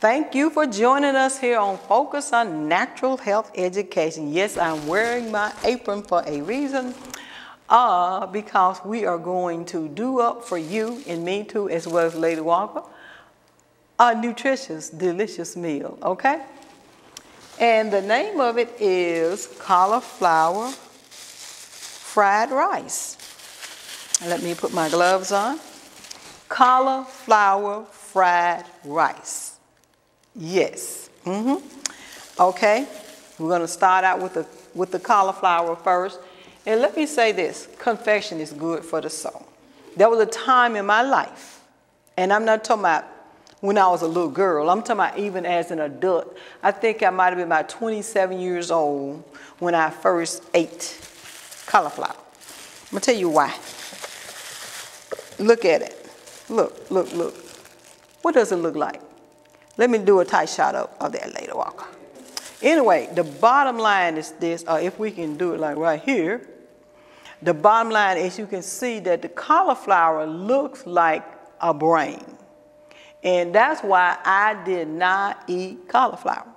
Thank you for joining us here on Focus on Natural Health Education. Yes, I'm wearing my apron for a reason, because we are going to do up for you and me too, as well as Lady Walker, a nutritious, delicious meal, okay? And the name of it is cauliflower fried rice. Let me put my gloves on. Cauliflower fried rice. Yes. Okay. We're going to start out with the cauliflower first. And let me say this. Confection is good for the soul. There was a time in my life, and I'm not talking about when I was a little girl. I'm talking about even as an adult. I think I might have been about 27 years old when I first ate cauliflower. I'm going to tell you why. Look at it. Look, look, look. What does it look like? Let me do a tight shot of that later, Walker. Anyway, the bottom line is this, or if we can do it like right here, the bottom line is you can see that the cauliflower looks like a brain. And that's why I did not eat cauliflower,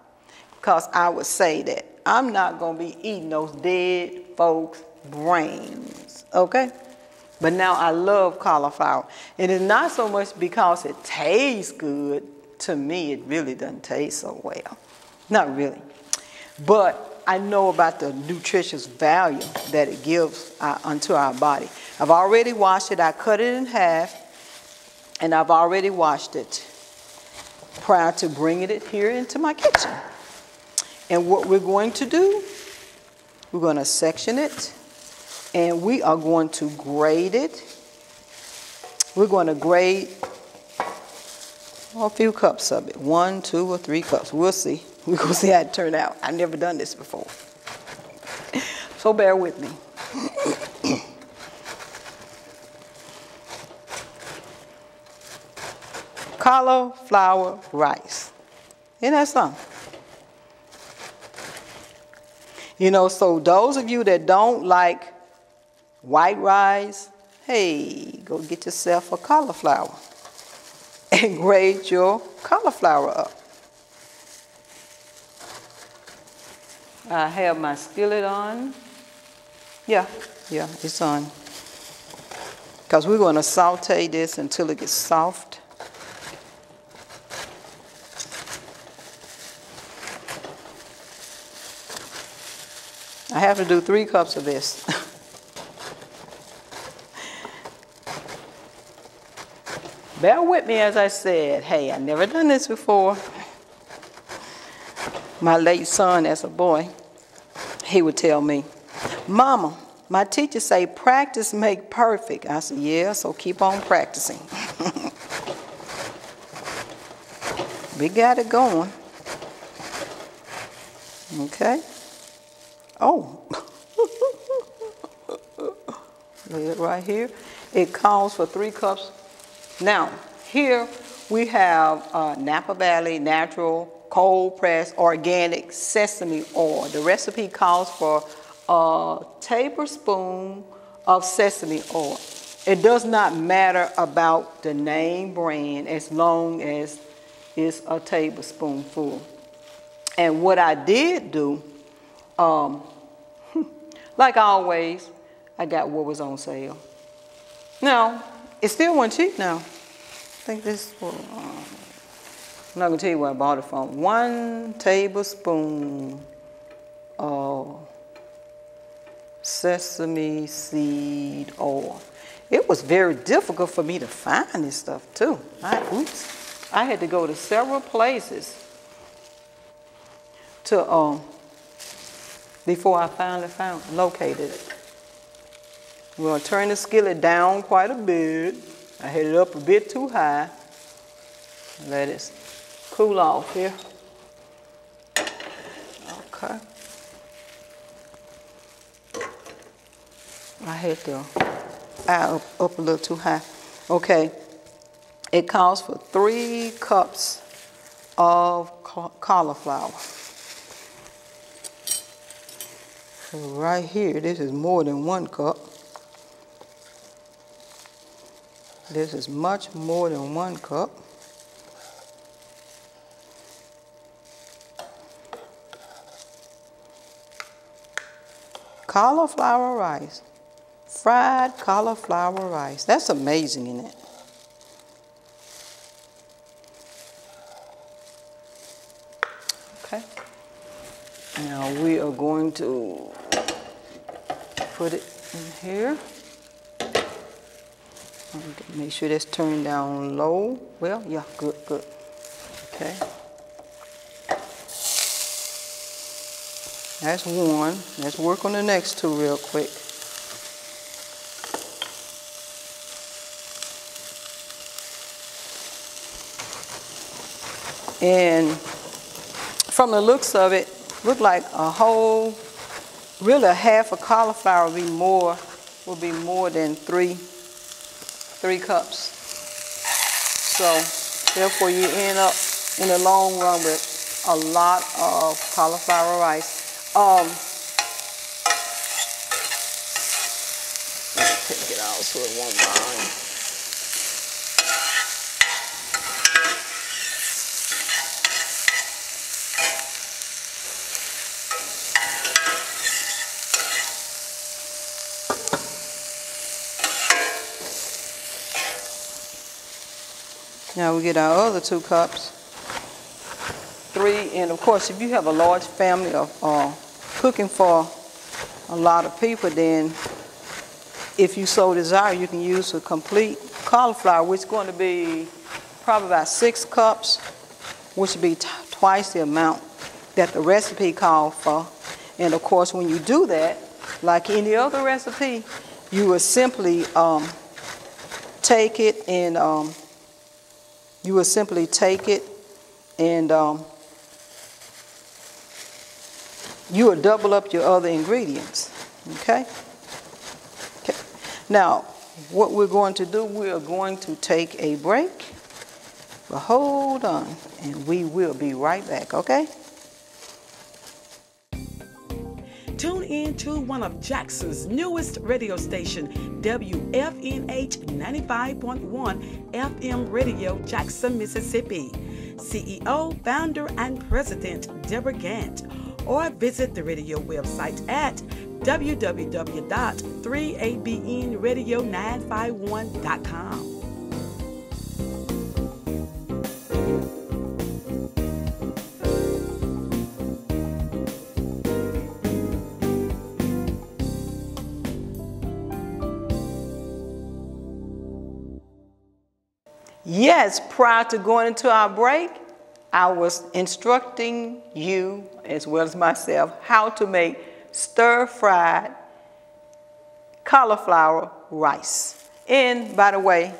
because I would say that I'm not going to be eating those dead folks' brains, okay? But now I love cauliflower. And it's not so much because it tastes good. To me, it really doesn't taste so well. Not really. But I know about the nutritious value that it gives unto our body. I've already washed it. I cut it in half. And I've already washed it prior to bringing it here into my kitchen. And what we're going to do, we're going to section it. And we are going to grade it. We're going to grade a few cups of it. 1, 2, or 3 cups. We'll see. We're going to see how it turned out. I've never done this before. So bear with me. Cauliflower rice. Isn't that something? You know, so those of you that don't like white rice, hey, go get yourself a cauliflower and grade your cauliflower up. I have my skillet on. Yeah, it's on. Because we're going to saute this until it gets soft. I have to do 3 cups of this. Bear with me, as I said. Hey, I've never done this before. My late son, as a boy, he would tell me, Mama, my teacher say practice make perfect. I said, yeah, so keep on practicing. We got it going. Okay. Oh. Lay it right here. It calls for 3 cups. Now, here we have Napa Valley Natural Cold Pressed Organic Sesame Oil. The recipe calls for a tablespoon of sesame oil. It does not matter about the name brand as long as it's a tablespoonful. And what I did do, like always, I got what was on sale. Now, it still wasn't cheap now. I think this was, I'm not going to tell you where I bought it from. 1 tablespoon of sesame seed oil. It was very difficult for me to find this stuff too. I had to go to several places to before I finally located it. We're going to turn the skillet down quite a bit. I had it up a bit too high. Let it cool off here. Okay. I had the eye up a little too high. Okay. It calls for 3 cups of cauliflower. So right here, this is more than 1 cup. This is much more than 1 cup. Cauliflower rice. Fried cauliflower rice. That's amazing, isn't it? Okay. Now we are going to put it in here. Make sure that's turned down low. Well, yeah, good, good. Okay. That's one. Let's work on the next two real quick. And from the looks of it, look like a whole, really a half a cauliflower will be more than three cups. So therefore you end up in the long run with a lot of cauliflower rice. Take it out so it won't burn. Now we get our other 2 cups, 3, and of course if you have a large family of cooking for a lot of people, then if you so desire, you can use a complete cauliflower, which is going to be probably about 6 cups, which would be twice the amount that the recipe called for. And of course when you do that, like any other recipe, you will simply take it and you will double up your other ingredients, okay? Okay. Now, what we're going to do, we are going to take a break, but hold on, and we will be right back, okay? Tune in to one of Jackson's newest radio station, WFNH 95.1 FM Radio, Jackson, Mississippi. CEO, founder, and president, Deborah Gant. Or visit the radio website at www.3abnradio951.com. Yes, prior to going into our break, I was instructing you, as well as myself, how to make stir-fried cauliflower rice. And by the way,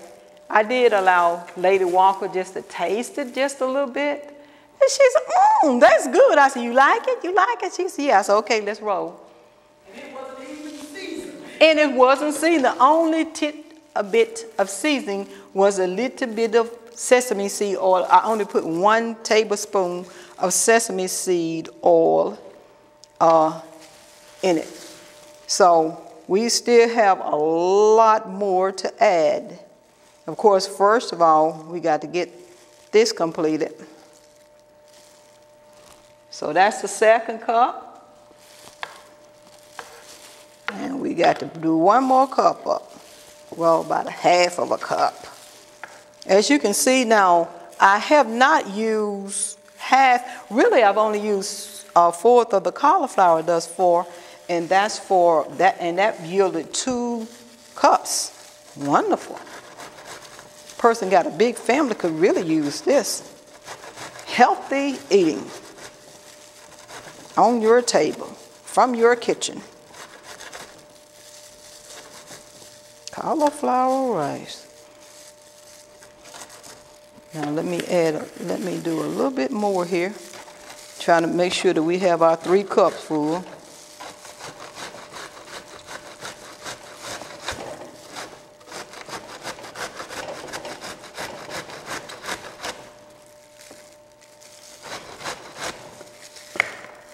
I did allow Lady Walker just to taste it just a little bit. And she said, that's good. I said, you like it? You like it? She said, yeah. I said, okay, let's roll. And it wasn't even seasoned. And it wasn't seasoned. The only a bit of seasoning was a little bit of sesame seed oil. I only put 1 tablespoon of sesame seed oil in it. So we still have a lot more to add. Of course, first of all, we got to get this completed. So that's the 2nd cup. And we got to do 1 more cup up. Well, about a half of a cup. As you can see now, I have not used half. Really, I've only used 1/4 of the cauliflower thus far, and that's for that, and that yielded 2 cups. Wonderful. Person got a big family could really use this. Healthy eating on your table, from your kitchen. Cauliflower rice. Now let me do a little bit more here. Trying to make sure that we have our 3 cups full.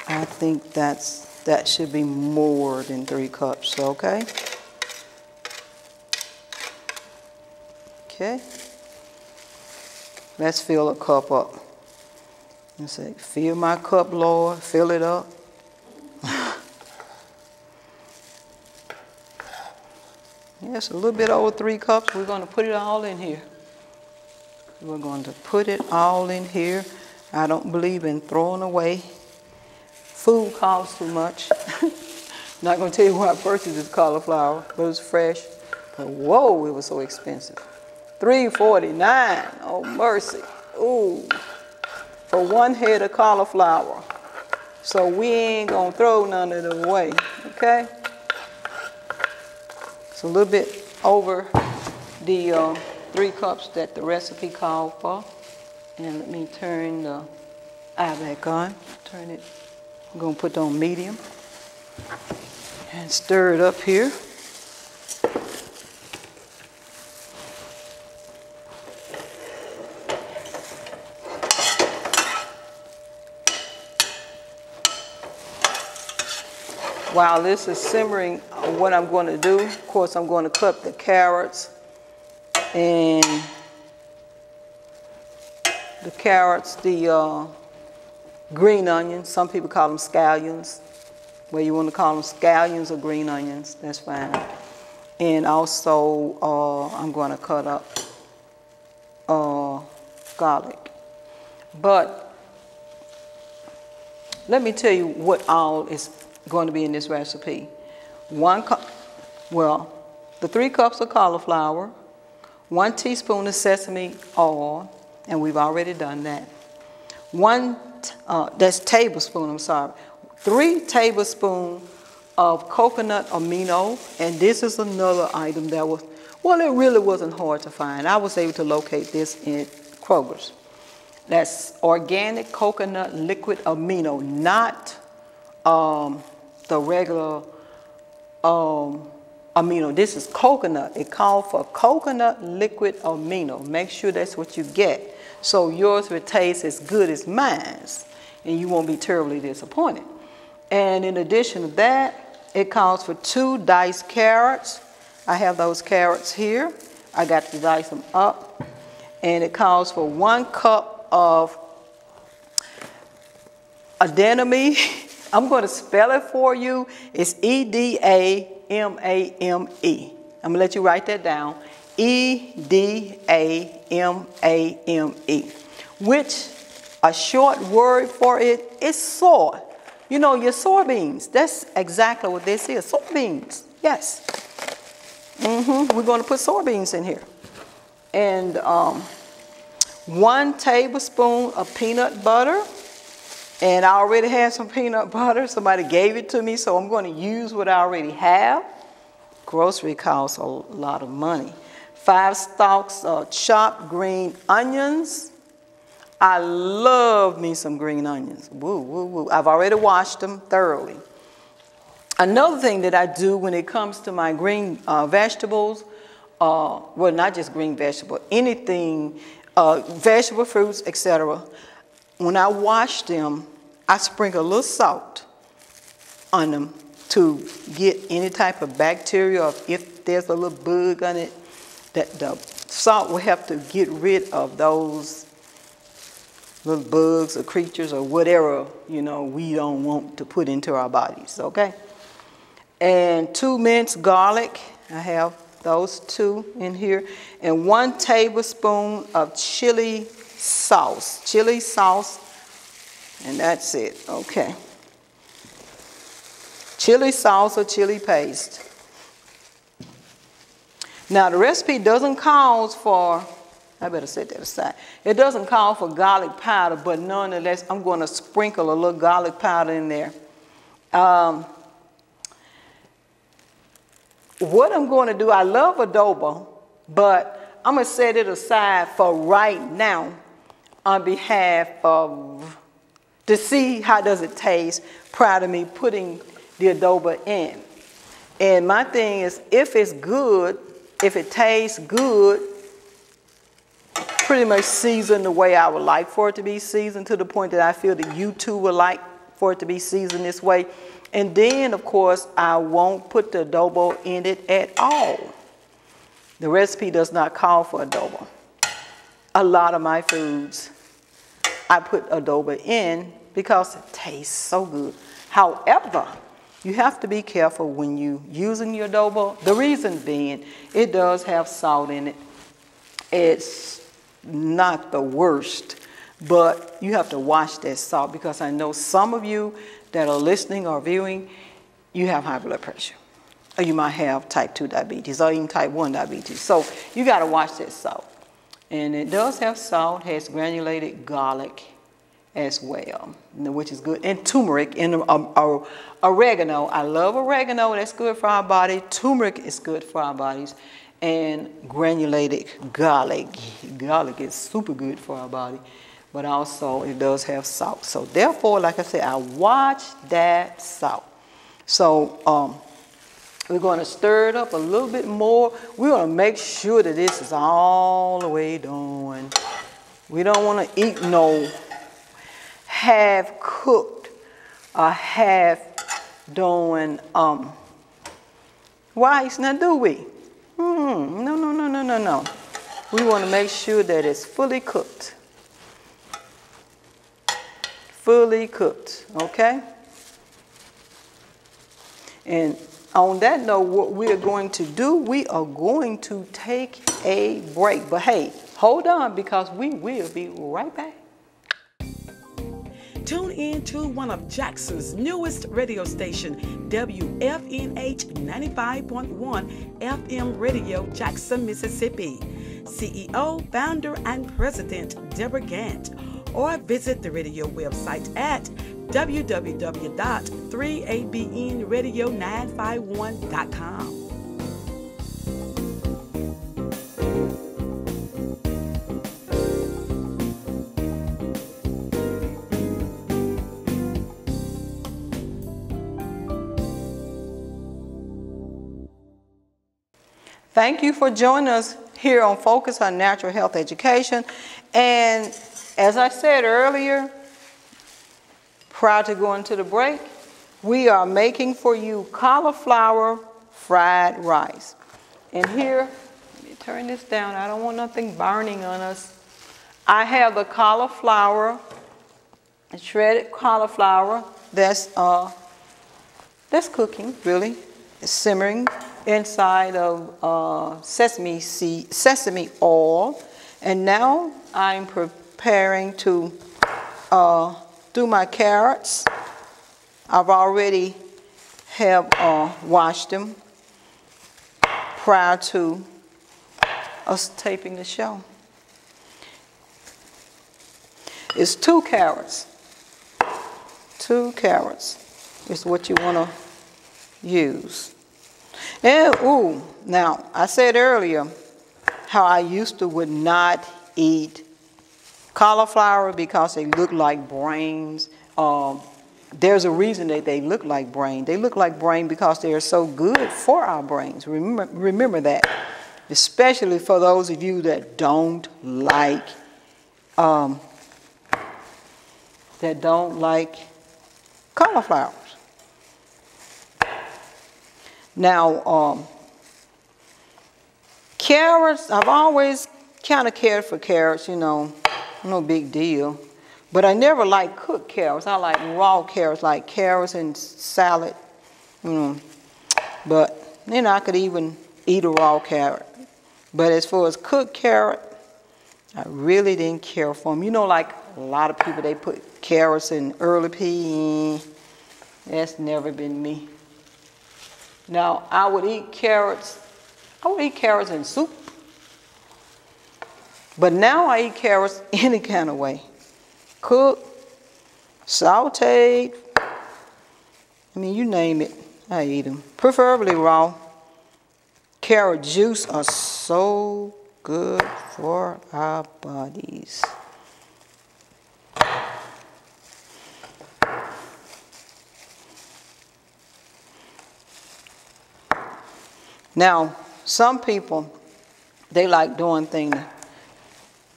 I think that should be more than 3 cups, okay? Okay. Let's fill a cup up. And say, fill my cup, Lord, fill it up. That's a little bit over 3 cups. We're going to put it all in here. We're going to put it all in here. I don't believe in throwing away. Food costs too much. Not going to tell you where I purchased this cauliflower, but it was fresh. But whoa, it was so expensive. $3.49. Oh, mercy. Ooh. For 1 head of cauliflower. So we ain't going to throw none of it away, okay? It's a little bit over the 3 cups that the recipe called for. And let me turn the eye back on. Turn it. I'm going to put it on medium. And stir it up here. While this is simmering, what I'm going to do, of course, I'm going to cut the carrots and the green onions. Some people call them scallions. Whether you want to call them scallions or green onions, that's fine. And also, I'm going to cut up garlic. But let me tell you what all is going to be in this recipe. 1 cup, well, the 3 cups of cauliflower, 1 teaspoon of sesame oil, and we've already done that. That's tablespoon, I'm sorry. 3 tablespoons of coconut amino, and this is another item that was, well, it really wasn't hard to find. I was able to locate this in Kroger's. That's organic coconut liquid amino, not the regular amino. This is coconut. It called for coconut liquid amino. Make sure that's what you get. So yours will taste as good as mine's, and you won't be terribly disappointed. And in addition to that, it calls for 2 diced carrots. I have those carrots here. I got to dice them up. And it calls for 1 cup of edamame. I'm going to spell it for you. It's Edamame. I'm going to let you write that down. Edamame, which a short word for it is soy. You know, your soybeans. That's exactly what this is. Soybeans. Yes. We're going to put soybeans in here. And 1 tablespoon of peanut butter. And I already had some peanut butter. Somebody gave it to me, so I'm going to use what I already have. Grocery costs a lot of money. 5 stalks of chopped green onions. I love me some green onions. Woo, woo, woo. I've already washed them thoroughly. Another thing that I do when it comes to my green vegetables, well, not just green vegetable, anything, vegetable, fruits, etc. When I wash them, I sprinkle a little salt on them to get any type of bacteria, or if there's a little bug on it, that the salt will help to get rid of those little bugs or creatures or whatever, you know, we don't want to put into our bodies, okay? And 2 minced garlic. I have those 2 in here. And 1 tablespoon of chili sauce. Chili sauce. And that's it, okay. Chili sauce or chili paste. Now the recipe doesn't call for, I better set that aside. It doesn't call for garlic powder, but nonetheless, I'm going to sprinkle a little garlic powder in there. What I'm going to do, I love adobo, but I'm going to set it aside for right now on behalf of, to see how does it taste prior to me putting the adobo in. And my thing is, if it's good, if it tastes good, pretty much seasoned the way I would like for it to be seasoned, to the point that I feel that you too would like for it to be seasoned this way. And then, of course, I won't put the adobo in it at all. The recipe does not call for adobo. A lot of my foods, I put adobo in because it tastes so good. However, You have to be careful when you using your adobo. The reason being, it does have salt in it. It's not the worst, but you have to watch that salt, because I know some of you that are listening or viewing, you have high blood pressure, or you might have type 2 diabetes or even type 1 diabetes. So you got to watch that salt. And it does have salt, has granulated garlic as well, which is good, and turmeric and oregano. I love oregano. That's good for our body. Turmeric is good for our bodies. And granulated garlic. Garlic is super good for our body, but also it does have salt. So therefore, like I said, I watch that salt. So we're going to stir it up a little bit more. We're going to make sure that this is all the way done. We don't want to eat no half cooked or half done rice. Now, do we? No. We want to make sure that it's fully cooked. Fully cooked, okay? And on that note, what we are going to do, we are going to take a break. But hey, hold on, because we will be right back. Tune in to one of Jackson's newest radio station, WFNH 95.1 FM Radio, Jackson, Mississippi. CEO, founder, and president Deborah Gant. Or visit the radio website at www.3abnradio951.com. Thank you for joining us here on Focus on Natural Health Education. And as I said earlier, prior to going to the break, we are making for you cauliflower fried rice. And here, let me turn this down. I don't want nothing burning on us. I have the cauliflower, shredded cauliflower that's cooking, really. It's simmering inside of sesame oil. And now I'm preparing to do my carrots. I've already washed them prior to us taping the show. It's 2 carrots. 2 carrots is what you want to use. And now I said earlier how I used to would not eat cauliflower because they look like brains. There's a reason that they look like brain. They look like brain because they are so good for our brains. Remember that, especially for those of you that don't like cauliflowers. Now, carrots, I've always kind of cared for carrots, no big deal. But I never liked cooked carrots. I like raw carrots, like carrots and salad. But I could even eat a raw carrot. But as far as cooked carrot, I really didn't care for them. Like a lot of people, they put carrots in early pea. That's never been me. Now, I would eat carrots in soup. But now I eat carrots any kind of way. Cooked, sauteed, you name it, I eat them. Preferably raw. Carrot juice are so good for our bodies. Now, some people, they like doing things,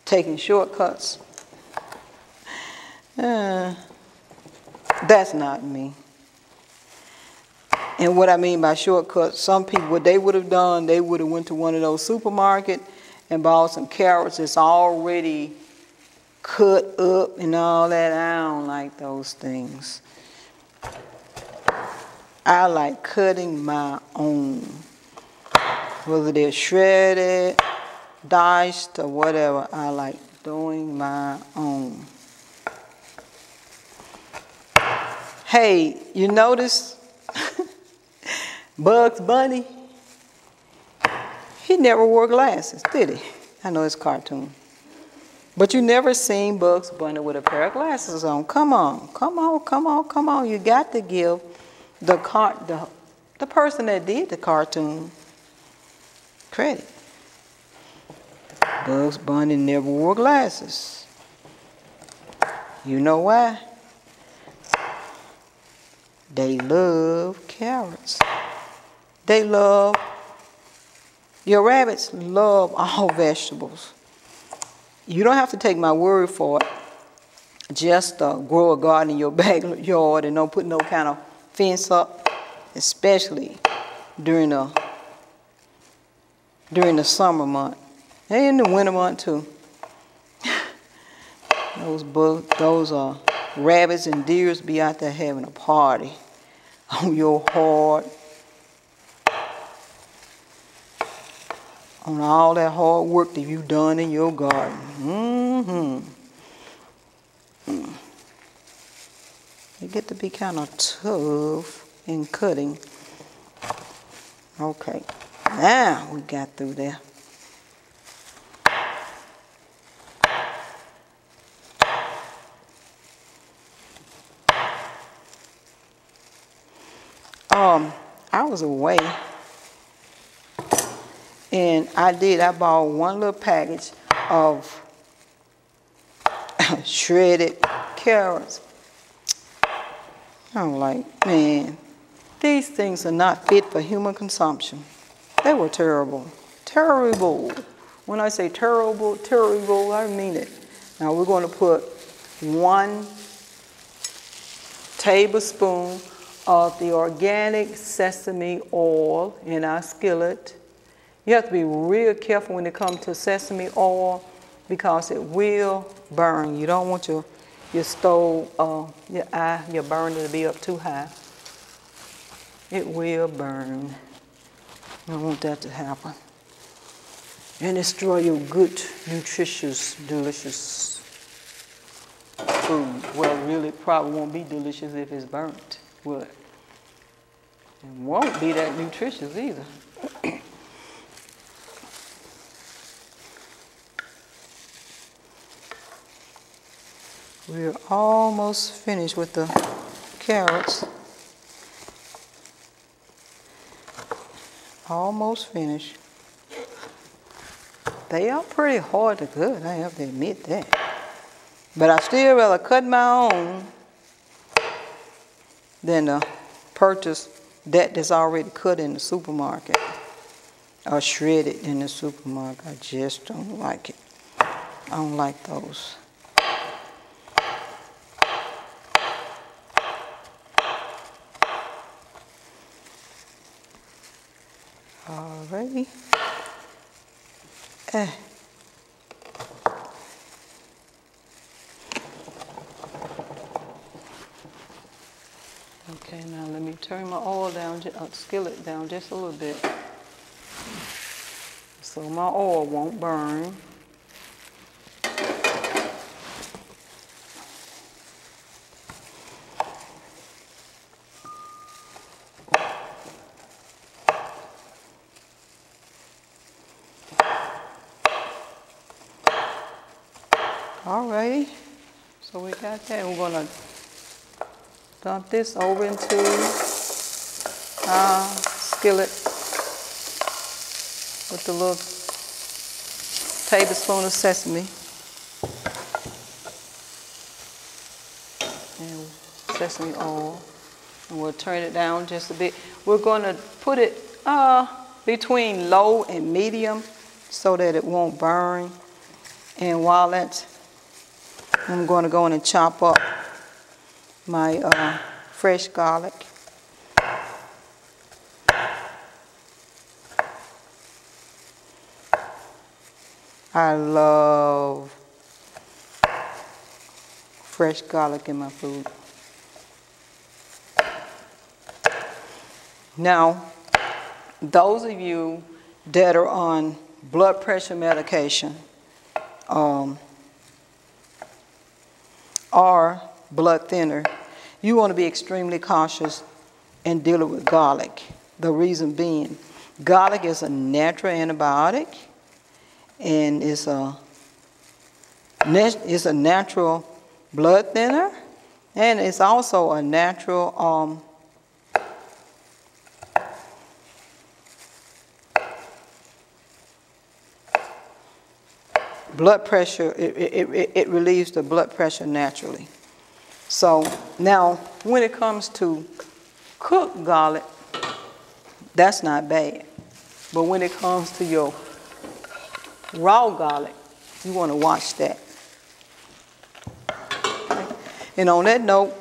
taking shortcuts. That's not me. And what I mean by shortcuts, some people, what they would have done, they would have went to one of those supermarkets and bought some carrots that's already cut up and all that. I don't like those things. I like cutting my own. Whether they're shredded, diced, or whatever, I like doing my own. Hey, you notice Bugs Bunny? He never wore glasses, did he? I know it's a cartoon. But you never seen Bugs Bunny with a pair of glasses on. Come on, come on, come on, come on. You got to give the person that did the cartoon credit. Bugs Bunny never wore glasses. You know why? They love carrots. They love, your rabbits love all vegetables. You don't have to take my word for it. Just grow a garden in your backyard and don't put no kind of fence up, especially during the summer month. And in the winter month too. Those rabbits and deers be out there having a party on your heart, on all that hard work that you've done in your garden. They get to be kind of tough in cutting. Okay, now we got through there. I was away, and I bought one little package of shredded carrots. I'm like, man, these things are not fit for human consumption. They were terrible. Terrible. When I say terrible, terrible, I mean it. Now we're going to put 1 tablespoon of the organic sesame oil in our skillet. You have to be real careful when it comes to sesame oil because it will burn. You don't want your stove, your burner to be up too high. It will burn. You don't want that to happen. And destroy your good, nutritious, delicious food. Well, really, it probably won't be delicious if it's burnt. Well, it won't be that nutritious either. We're almost finished with the carrots. Almost finished. They are pretty hard to cut, I have to admit that. But I still rather cut my own than purchase that's already cut in the supermarket or shredded in the supermarket. I just don't like it. I don't like those. Alrighty. Okay, now let me turn my oil down, skillet down just a little bit, so my oil won't burn. Alrighty, so we got that. We're gonna dump this over into our skillet with the little tablespoon of sesame and sesame oil, and we'll turn it down just a bit. We're going to put it between low and medium so that it won't burn. And while that's, I'm going to go in and chop up my fresh garlic. I love fresh garlic in my food. Now, those of you that are on blood pressure medication or blood thinner, you want to be extremely cautious in dealing with garlic. The reason being, garlic is a natural antibiotic, and it's a natural blood thinner, and it's also a natural blood pressure. It relieves the blood pressure naturally. So now, when it comes to cooked garlic, that's not bad. But when it comes to your raw garlic, you want to watch that. Okay. And on that note,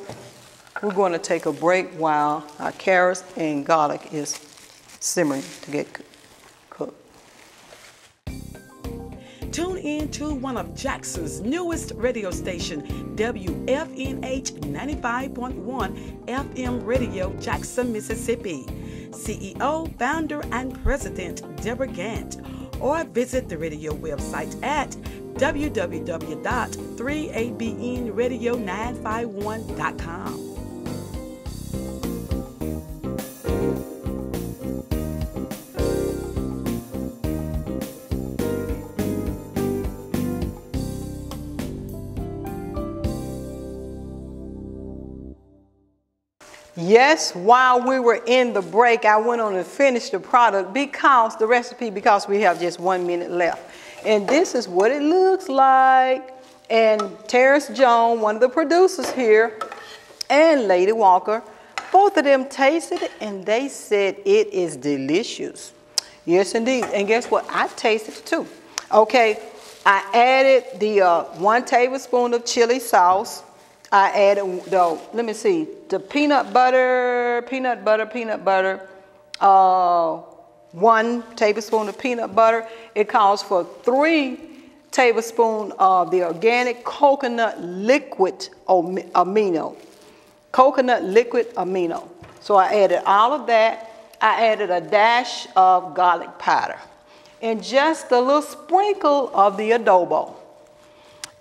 we're going to take a break while our carrots and garlic is simmering to get cooked. Tune in to one of Jackson's newest radio station, WFNH 95.1 FM Radio, Jackson, Mississippi. CEO, founder, and president Deborah Gant, or visit the radio website at www.3abnradio951.com. Yes, while we were in the break, I went on to finish the product because we have just 1 minute left. And this is what it looks like. And Terrence Jones, one of the producers here, and Lady Walker, both of them tasted it and they said it is delicious. Yes, indeed. And guess what? I tasted it too. Okay, I added the 1 tablespoon of chili sauce. I added the peanut butter, 1 tablespoon of peanut butter. It calls for 3 tablespoons of the organic coconut liquid amino. Coconut liquid amino. So I added all of that. I added a dash of garlic powder and just a little sprinkle of the adobo.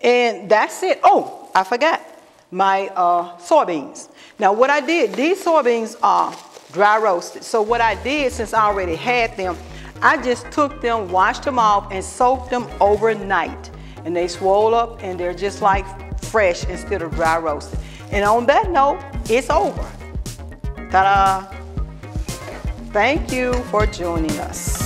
And that's it. Oh, I forgot my soybeans. Now what I did, these soybeans are dry roasted. So what I did, since I already had them, I just took them, washed them off, and soaked them overnight. And they swole up and they're just like fresh instead of dry roasted. And on that note, it's over. Ta-da! Thank you for joining us.